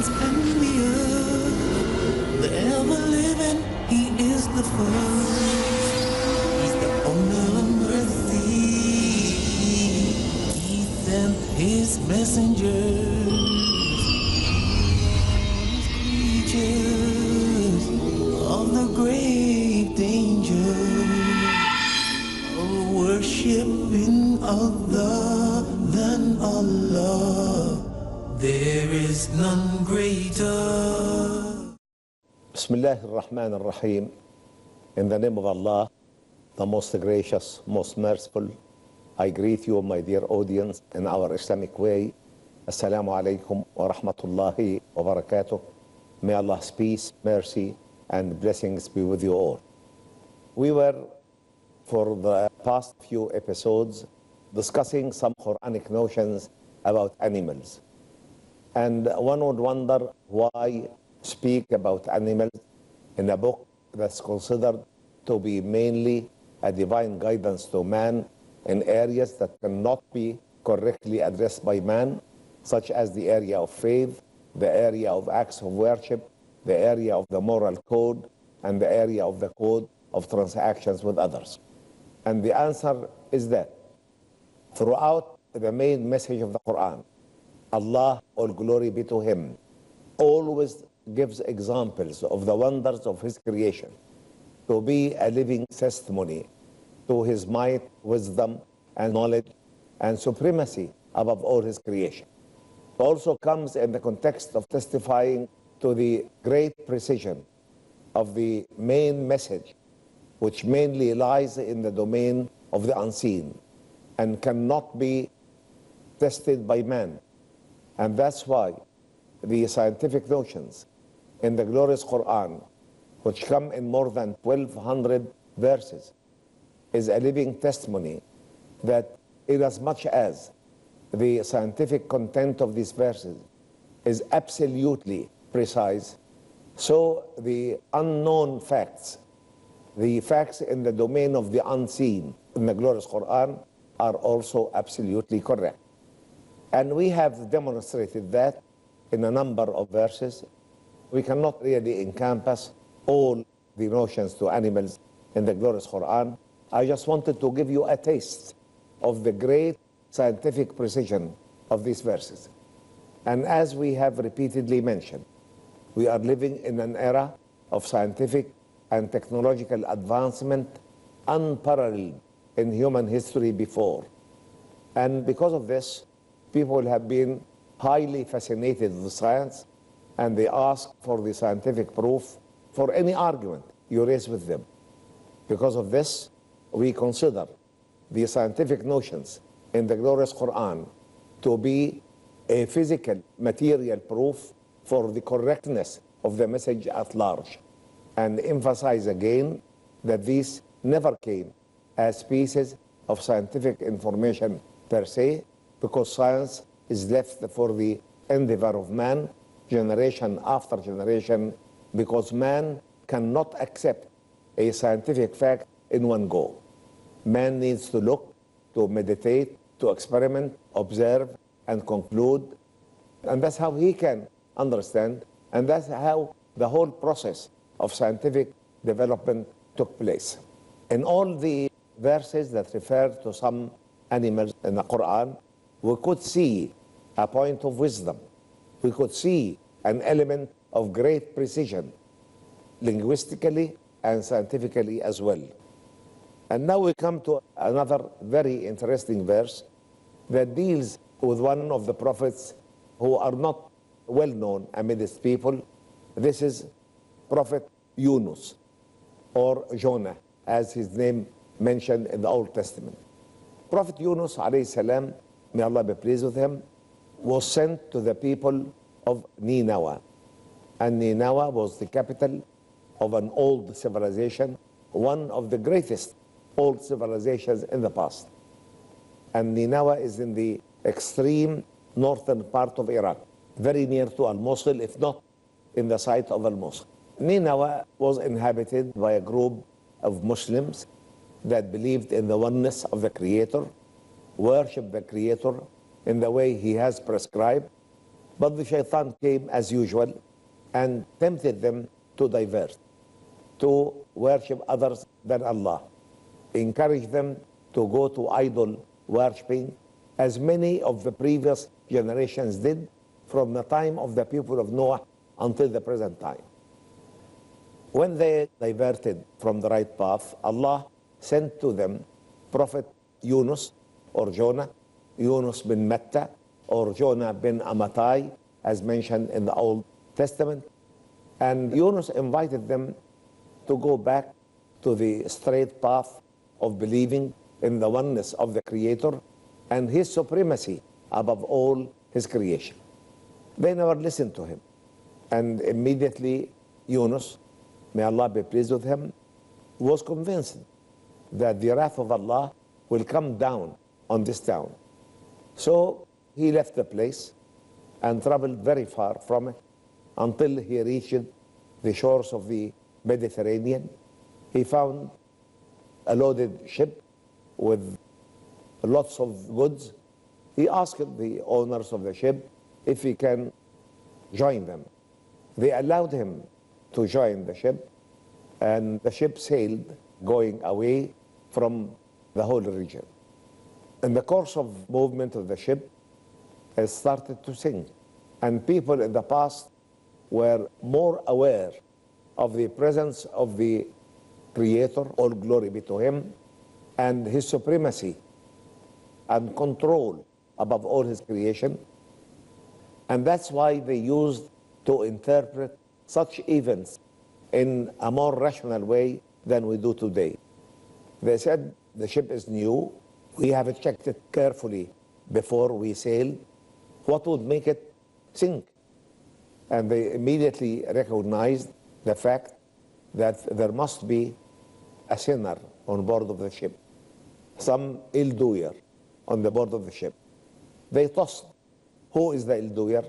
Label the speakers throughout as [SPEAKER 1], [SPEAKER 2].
[SPEAKER 1] heavens and the earth, the ever-living, he is the first. He's the owner of mercy. He sent his messengers, creatures of the great danger, of worshiping other than Allah. There is none greater.
[SPEAKER 2] Bismillah ar-Rahman ar-Rahim. In the name of Allah, the most gracious, most merciful, I greet you, my dear audience, in our Islamic way. Assalamu alaikum wa rahmatullahi wa barakatuh. May Allah's peace, mercy, and blessings be with you all. We were, for the past few episodes, discussing some Quranic notions about animals. And one would wonder why speak about animals in a book that's considered to be mainly a divine guidance to man in areas that cannot be correctly addressed by man, such as the area of faith, the area of acts of worship, the area of the moral code, and the area of the code of transactions with others. And the answer is that throughout the main message of the Quran, Allah, all glory be to Him, always gives examples of the wonders of His creation to be a living testimony to His might, wisdom, and knowledge, and supremacy above all His creation. It also comes in the context of testifying to the great precision of the main message, which mainly lies in the domain of the unseen and cannot be tested by man. And that's why the scientific notions in the glorious Quran, which come in more than 1,200 verses, is a living testimony that inasmuch as the scientific content of these verses is absolutely precise, so the unknown facts, the facts in the domain of the unseen in the glorious Quran, are also absolutely correct. And we have demonstrated that in a number of verses. We cannot really encompass all the notions to animals in the glorious Quran. I just wanted to give you a taste of the great scientific precision of these verses. And as we have repeatedly mentioned, we are living in an era of scientific and technological advancement unparalleled in human history before. And because of this, people have been highly fascinated with science, and they ask for the scientific proof for any argument you raise with them. Because of this, we consider the scientific notions in the glorious Quran to be a physical, material proof for the correctness of the message at large, and emphasize again that these never came as pieces of scientific information per se, because science is left for the endeavor of man, generation after generation, because man cannot accept a scientific fact in one go. Man needs to look, to meditate, to experiment, observe, and conclude. And that's how he can understand, and that's how the whole process of scientific development took place. In all the verses that refer to some animals in the Quran, we could see a point of wisdom. We could see an element of great precision, linguistically and scientifically as well. And now we come to another very interesting verse that deals with one of the prophets who are not well known amidst people. This is Prophet Yunus, or Jonah, as his name mentioned in the Old Testament. Prophet Yunus, alayhi salam, may Allah be pleased with him, was sent to the people of Nineveh. And Nineveh was the capital of an old civilization, one of the greatest old civilizations in the past. And Nineveh is in the extreme northern part of Iraq, very near to Al-Mosul, if not in the site of Al-Mosul. Nineveh was inhabited by a group of Muslims that believed in the oneness of the Creator, worshipped the Creator in the way He has prescribed. But the shaitan came as usual and tempted them to divert, to worship others than Allah, encourage them to go to idol worshipping, as many of the previous generations did from the time of the people of Noah until the present time. When they diverted from the right path, Allah sent to them Prophet Yunus or Jonah, Yunus bin Matta or Jonah bin Amittai, as mentioned in the Old Testament. And Yunus invited them to go back to the straight path of believing in the oneness of the Creator and His supremacy above all His creation. They never listened to him. And immediately Yunus, may Allah be pleased with him, was convinced that the wrath of Allah will come down on this town. So he left the place and traveled very far from it until he reached the shores of the Mediterranean. He found a loaded ship with lots of goods. He asked the owners of the ship if he can join them. They allowed him to join the ship, and the ship sailed going away from the whole region. In the course of movement of the ship, it started to sink, and people in the past were more aware of the presence of the Creator, all glory be to Him, and His supremacy and control above all His creation. And that's why they used to interpret such events in a more rational way than we do today. They said the ship is new, we haven't checked it carefully before we sail. What would make it sink? And they immediately recognized the fact that there must be a sinner on board of the ship, some ill-doer on the board of the ship. They tossed, who is the ill-doer?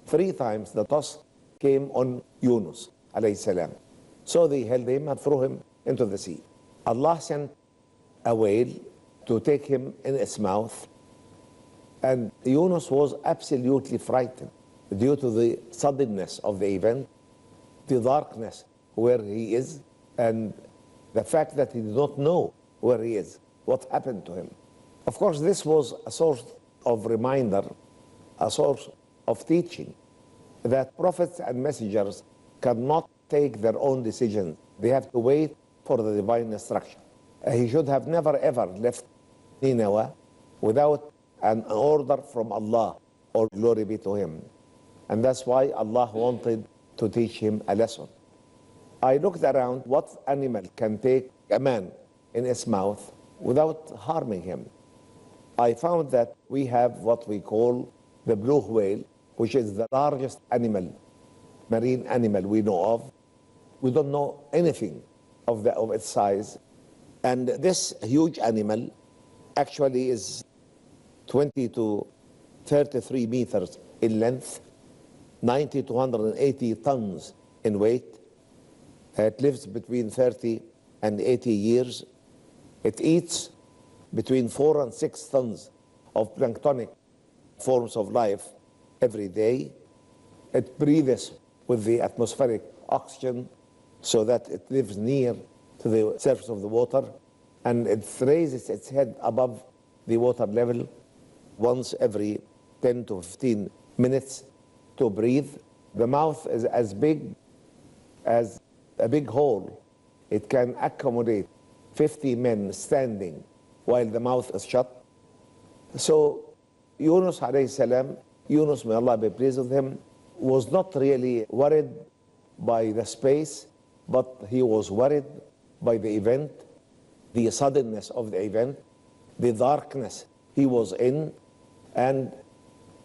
[SPEAKER 2] 3 times the toss came on Yunus alayhi salam. So they held him and threw him into the sea. Allah sent a whale to take him in its mouth, and Yunus was absolutely frightened due to the suddenness of the event, the darkness where he is, and the fact that he did not know where he is, what happened to him. Of course, this was a source of reminder, a source of teaching, that prophets and messengers cannot take their own decisions. They have to wait for the divine instruction. He should have never ever left Nineveh without an order from Allah, all glory be to Him. And that's why Allah wanted to teach him a lesson. I looked around what animal can take a man in its mouth without harming him. I found that we have what we call the blue whale, which is the largest animal, marine animal we know of. We don't know anything of its size. And this huge animal actually is 20 to 33 meters in length, 90 to 180 tons in weight. It lives between 30 and 80 years. It eats between 4 and 6 tons of planktonic forms of life every day. It breathes with the atmospheric oxygen so that it lives near to the surface of the water, and it raises its head above the water level once every 10 to 15 minutes to breathe. The mouth is as big as a big hole. It can accommodate 50 men standing while the mouth is shut. So Yunus alayhi salam, Yunus, may Allah be pleased with him, was not really worried by the space, but he was worried by the event, the suddenness of the event, the darkness he was in, and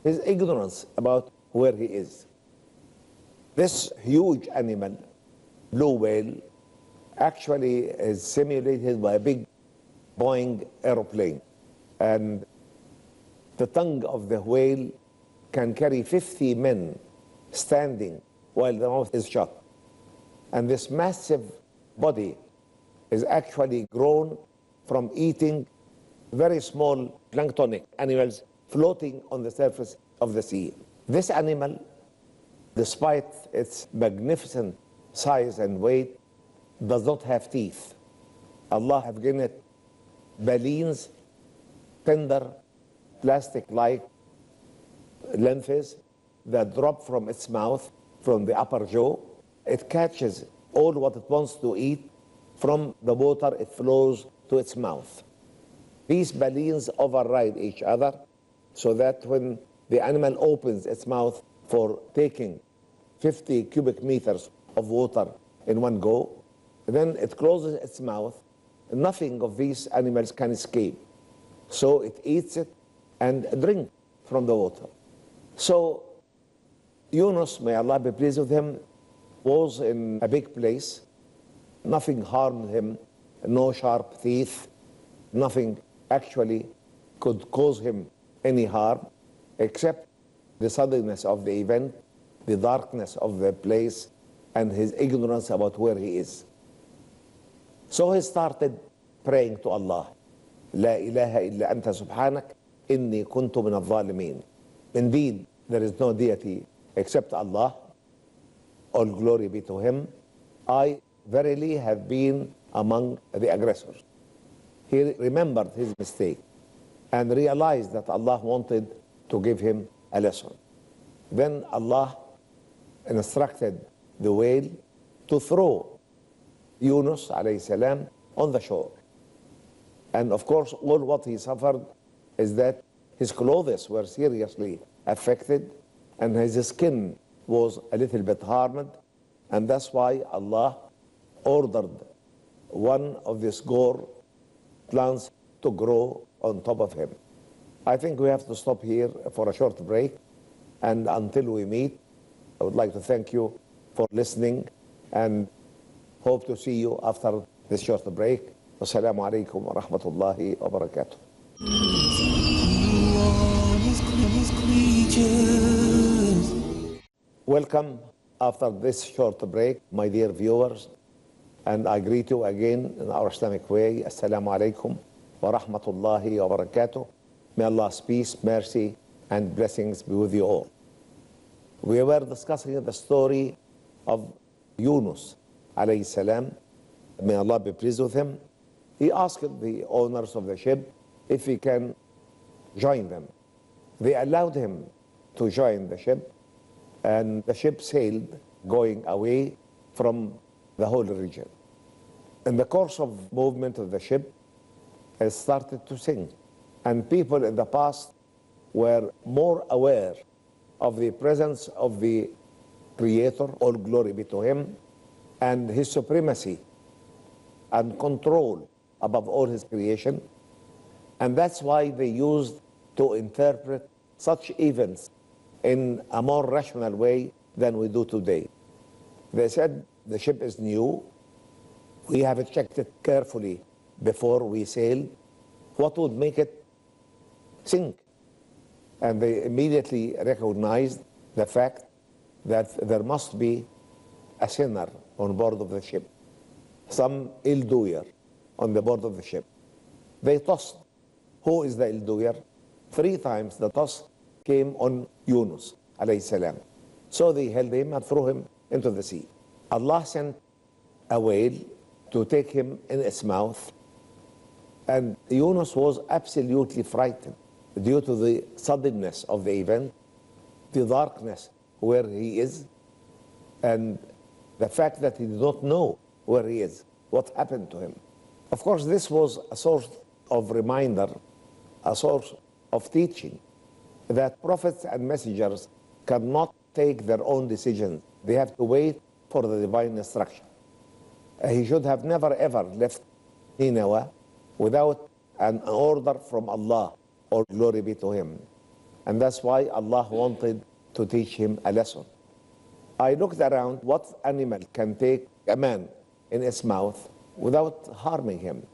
[SPEAKER 2] his ignorance about where he is. This huge animal, blue whale, actually is simulated by a big Boeing aeroplane. And the tongue of the whale can carry 50 men standing while the mouth is shut. And this massive body is actually grown from eating very small planktonic animals floating on the surface of the sea. This animal, despite its magnificent size and weight, does not have teeth. Allah have given it balines, tender, plastic-like lengths that drop from its mouth, from the upper jaw. It catches all what it wants to eat from the water it flows to its mouth. These balines override each other so that when the animal opens its mouth for taking 50 cubic meters of water in one go, then it closes its mouth. Nothing of these animals can escape. So it eats it and drinks from the water. So Yunus, may Allah be pleased with him, was in a big place. Nothing harmed him, no sharp teeth, nothing actually could cause him any harm except the suddenness of the event, the darkness of the place, and his ignorance about where he is. So he started praying to Allah. La ilaha illa anta subhanak inni kuntu min al-zalimin. Indeed, there is no deity except Allah. All glory be to him. I verily have been among the aggressors. He remembered his mistake and realized that Allah wanted to give him a lesson. Then Allah instructed the whale to throw Yunus alayhi salam on the shore. And of course, all what he suffered is that his clothes were seriously affected and his skin was a little bit harmed. And that's why Allah ordered one of these gore plants to grow on top of him. I think we have to stop here for a short break. And until we meet, I would like to thank you for listening and hope to see you after this short break. Wassalamu alaikum wa rahmatullahi wa barakatuh. Welcome after this short break, my dear viewers, and I greet you again in our Islamic way. Assalamu alaikum wa rahmatullahi wa barakatuh. May Allah's peace, mercy, and blessings be with you all. We were discussing the story of Yunus alayhi salam. May Allah be pleased with him. He asked the owners of the ship if he can join them. They allowed him to join the ship, and the ship sailed going away from the whole region. In the course of movement of the ship, it started to sink, and people in the past were more aware of the presence of the Creator, all glory be to him, and his supremacy and control above all his creation. And that's why they used to interpret such events in a more rational way than we do today. They said the ship is new. We have checked it carefully before we sail. What would make it sink? And they immediately recognized the fact that there must be a sinner on board of the ship, some ill-doer on the board of the ship. They tossed. Who is the ill-doer? 3 times the toss came on Yunus alayhi salam. So they held him and threw him into the sea. Allah sent a whale to take him in its mouth, and Yunus was absolutely frightened due to the suddenness of the event, the darkness where he is, and the fact that he did not know where he is, what happened to him. Of course, this was a source of reminder, a source of teaching, that prophets and messengers cannot take their own decisions. They have to wait for the divine instruction. He should have never ever left Nineveh without an order from Allah, all glory be to him. And that's why Allah wanted to teach him a lesson. I looked around, what animal can take a man in its mouth without harming him?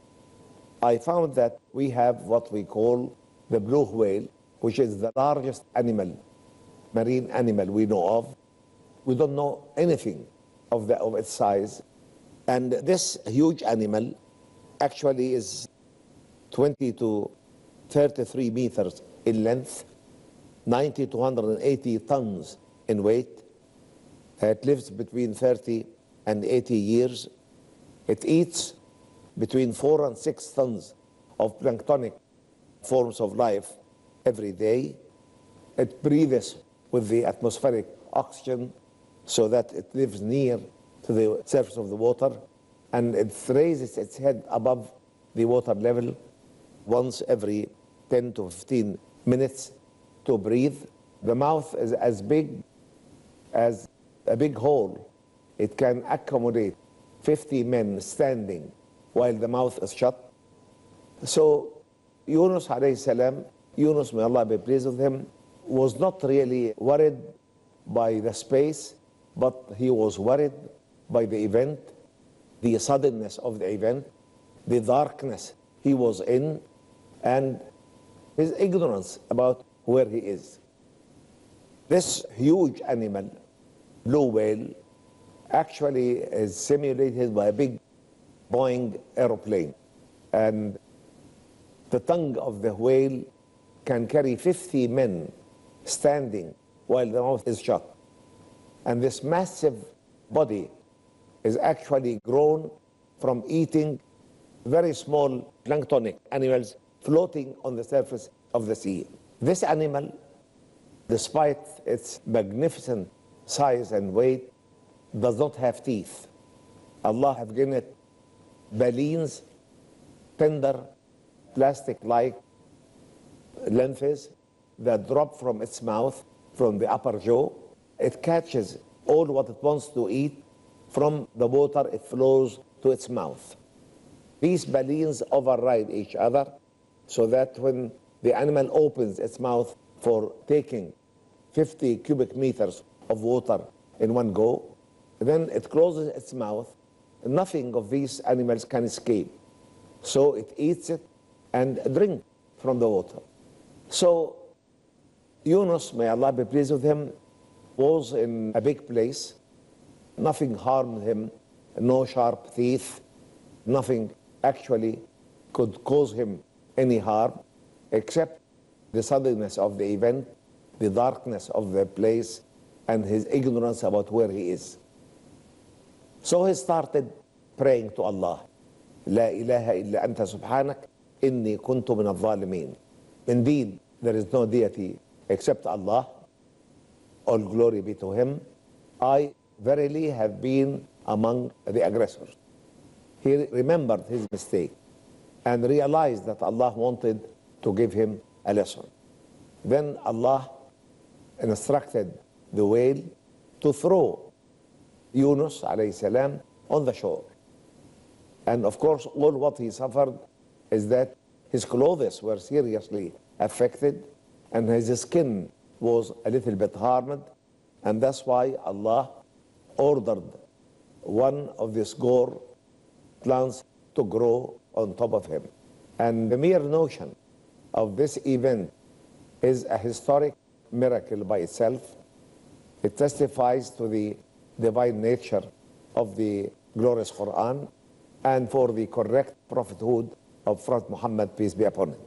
[SPEAKER 2] I found that we have what we call the blue whale, which is the largest animal, marine animal we know of. We don't know anything of its size. And this huge animal actually is 20 to 33 meters in length, 90 to 180 tons in weight. It lives between 30 and 80 years. It eats between 4 and 6 tons of planktonic forms of life every day. It breathes with the atmospheric oxygen so that it lives near to the surface of the water, and it raises its head above the water level once every 10 to 15 minutes to breathe. The mouth is as big as a big hole. It can accommodate 50 men standing while the mouth is shut. So Yunus alayhi salam, Yunus, may Allah be pleased with him, was not really worried by the space, but he was worried by the event, the suddenness of the event, the darkness he was in, and his ignorance about where he is. This huge animal, blue whale, actually is simulated by a big Boeing aeroplane. And the tongue of the whale can carry 50 men standing while the mouth is shut. And this massive body is actually grown from eating very small planktonic animals floating on the surface of the sea. This animal, despite its magnificent size and weight, does not have teeth. Allah have given it balines, tender, plastic-like lengths that drop from its mouth, from the upper jaw. It catches all what it wants to eat from the water. It flows to its mouth. These balines override each other so that when the animal opens its mouth for taking 50 cubic meters of water in one go, then it closes its mouth. Nothing of these animals can escape. So it eats it and drinks from the water. So Yunus, may Allah be pleased with him, was in a big place. Nothing harmed him, no sharp teeth, nothing actually could cause him any harm except the suddenness of the event, the darkness of the place, and his ignorance about where he is. So he started praying to Allah. La ilaha illa anta subhanak inni kuntu min al-zalimin. Indeed, there is no deity except Allah. All glory be to him. I verily have been among the aggressors. He remembered his mistake and realized that Allah wanted to give him a lesson. Then Allah instructed the whale to throw Yunus alayhi salam on the shore. And of course, all what he suffered is that his clothes were seriously affected and his skin was a little bit harmed, and that's why Allah ordered one of these gore plants to grow on top of him. And the mere notion of this event is a historic miracle by itself. It testifies to the divine nature of the glorious Quran and for the correct prophethood of Prophet Muhammad, peace be upon him.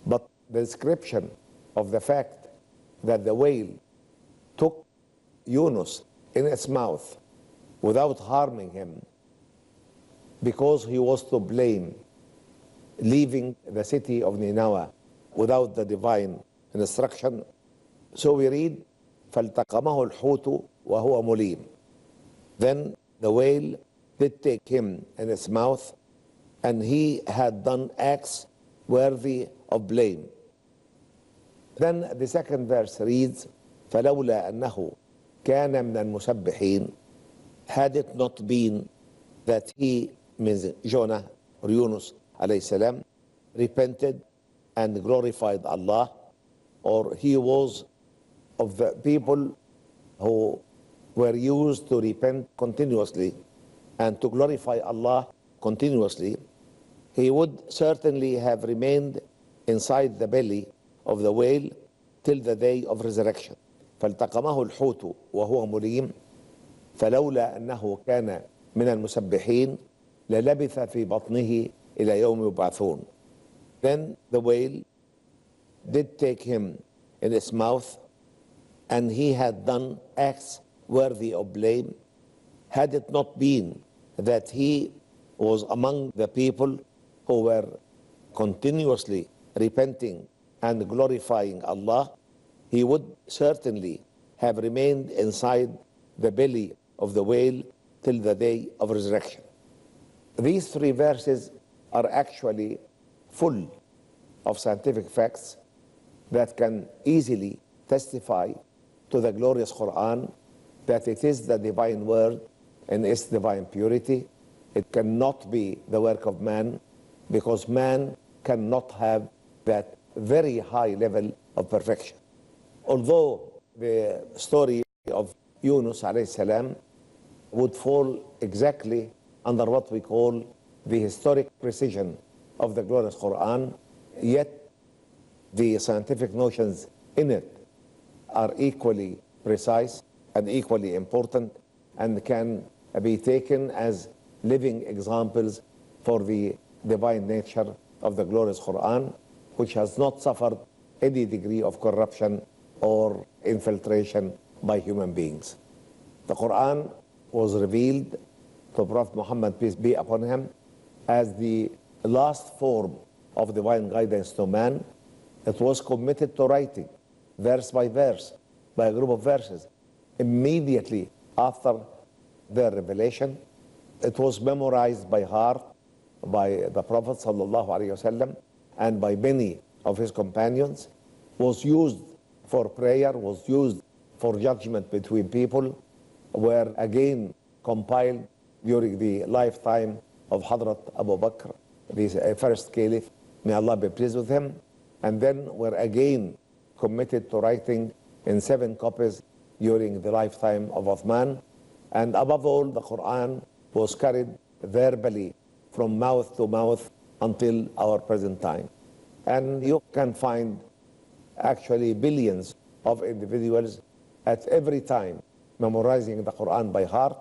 [SPEAKER 2] But the description of the fact that the whale took Yunus in its mouth without harming him because he was to blame, leaving the city of Nineveh without the divine instruction. So we read, فَالْتَقَمَهُ الْحُوتُ وَهُوَ مُلِيمٌ. Then the whale did take him in its mouth, and he had done acts worthy of blame. Then the second verse reads, فَلَوْلَا أَنَّهُ كَانَ مِنَ الْمُسَبِّحِينَ. Had it not been that he, means Jonah or Yunus alayhi salam, repented and glorified Allah, or he was of the people who were used to repent continuously and to glorify Allah continuously, he would certainly have remained inside the belly of the whale till the day of resurrection. فالتقمه الحوت وهو مليم فلولا أنه كان من المسبحين للبث في بطنه إلى يوم يبعثون. Then the whale did take him in its mouth and he had done acts worthy of blame, had it not been that he was among the people who were continuously repenting and glorifying Allah, he would certainly have remained inside the belly of the whale till the day of resurrection. These three verses are actually full of scientific facts that can easily testify to the glorious Quran, that it is the divine word in its divine purity. It cannot be the work of man, because man cannot have that very high level of perfection. Although the story of Yunus alayhi salam would fall exactly under what we call the historic precision of the glorious Quran, yet the scientific notions in it are equally precise and equally important, and can be taken as living examples for the divine nature of the glorious Quran, which has not suffered any degree of corruption or infiltration by human beings. The Quran was revealed to Prophet Muhammad, peace be upon him, as the last form of divine guidance to man. It was committed to writing, verse by verse, by a group of verses, immediately after their revelation. It was memorized by heart by the Prophet ﷺ and by many of his companions, was used for prayer, was used for judgment between people, were again compiled during the lifetime of Hadrat Abu Bakr, the first caliph, may Allah be pleased with him, and then were again committed to writing in 7 copies during the lifetime of Uthman. And above all, the Quran was carried verbally from mouth to mouth until our present time. And you can find actually billions of individuals at every time memorizing the Quran by heart,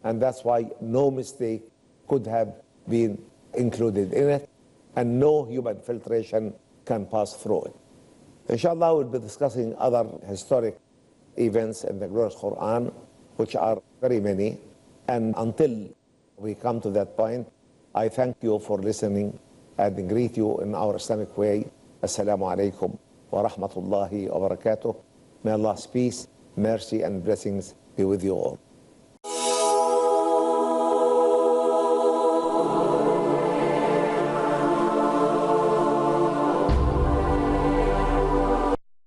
[SPEAKER 2] and that's why no mistake could have been included in it, and no human filtration can pass through it. Inshallah, we'll be discussing other historic events in the glorious Quran, which are very many. And until we come to that point, I thank you for listening and greet you in our Islamic way. Assalamu alaikum wa rahmatullahi wa barakatuh. May Allah's peace, mercy, and blessings be with you all.